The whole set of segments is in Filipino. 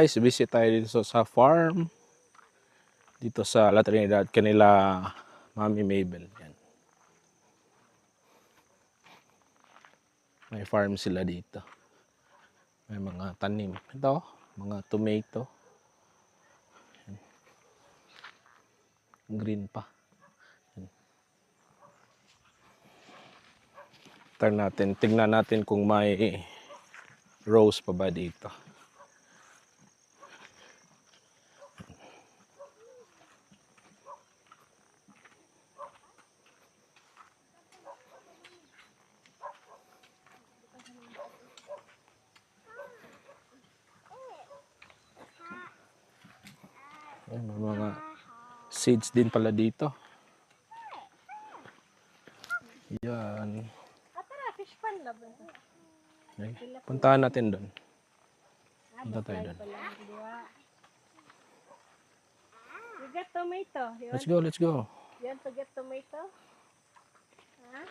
guys, visit tayo dito sa farm. Dito sa La Trinidad, kanila Mami Mabel. Yan. May farm sila dito. May mga tanim. Ito, mga tomato. Yan. Green pa. Yan. Tignan natin kung may rose pa ba dito. May mga seeds din pala dito. Yan. Fish pan lab. Okay. Puntahan natin doon. Punta tayo doon. We got tomato. Let's go, let's go. You want to get tomato? Ha?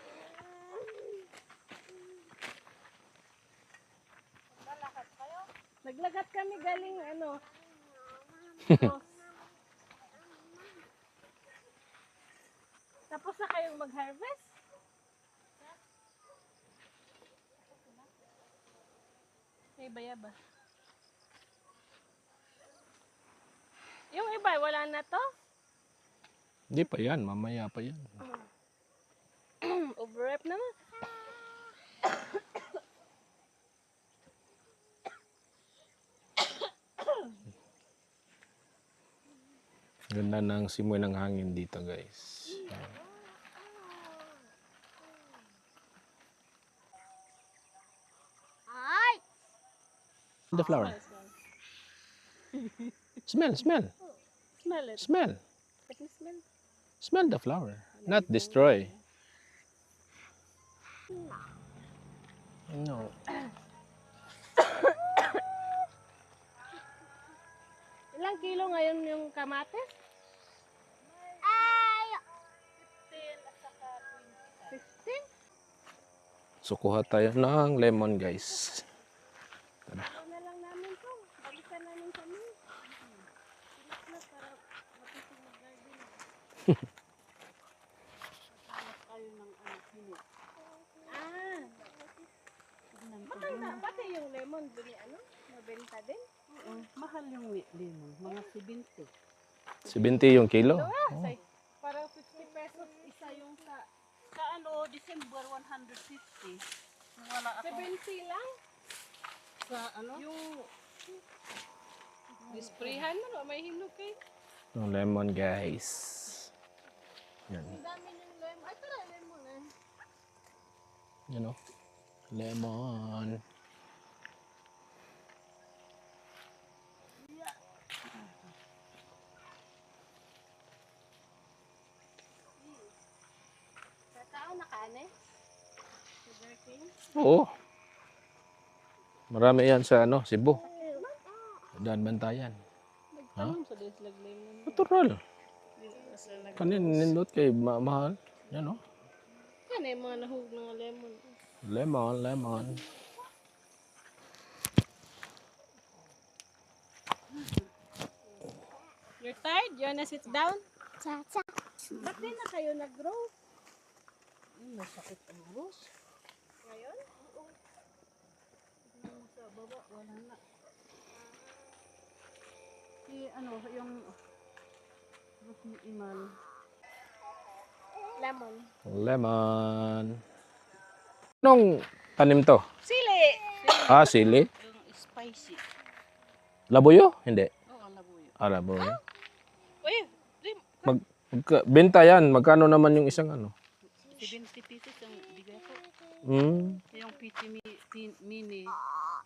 Naglagat kami galing ano. Tapos na kayong mag-harvest? May bayaba. Yung iba, wala na to? Hindi pa yan, mamaya pa yan. Overripe naman. Ganda ng simoy ng hangin dito, guys. Ay! The flower. Smell, smell. Smell it. Smell. Let me smell. Smell the flower. Not destroy. No. Ilang kilo ngayon yung kamatis? 15? So, kuha tayo ng lemon, guys. Tara. Ito na lang namin to. Balikan namin kami. Pilit na para mapising mag-garden. Kayo ng pinit. Maganda. Pati yung lemon dun ano? Mabenta din? Mahal yung lemon, mga 70. 70 yung kilo. Parang 50 pesos isa yung sa Ano, December 150. Wala ako 70 lang. sa ano? Yung disprehan mo, may hinog kayo. Yung lemon, guys. Yan. Ang dami ng lemon. Ay, tara, lemon eh. You know? Lemon. Kakao na kaane? Sugar cane? Oo. Marami yan sa ano, Cebu. Daan Bantayan. Nagtanong sa dislag lemon. Natural. Kanin nindot kay mahal. Yan o. Yan eh, mga nahug ng lemon. Lemon, lemon. You're tired? You wanna sit down? Ba't di na kayo nag-grow? Masakit ang ulos. Ngayon? Sa baba, wala na. Ano, yung ni Iman. Lemon. Lemon. Anong tanim to? Sili! Ah, sili. Yung spicy. Labuyo? Hindi. Oo, labuyo. Ah, labuyo. Uy, Benta yan. Magkano naman yung isang ano? 70 pesos ang bigay ko. Yung mini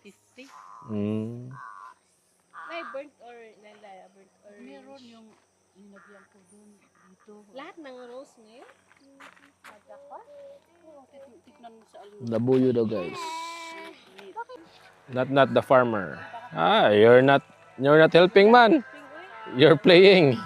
50. may burnt or nalaya, burnt orange. Meron yung linagyan ko dun dito. Lahat ng rose ngayon? Magkakot? Oo, tignan mo sa alun. Labuyo daw, guys. Not the farmer. Ah, you're not helping, man. You're playing.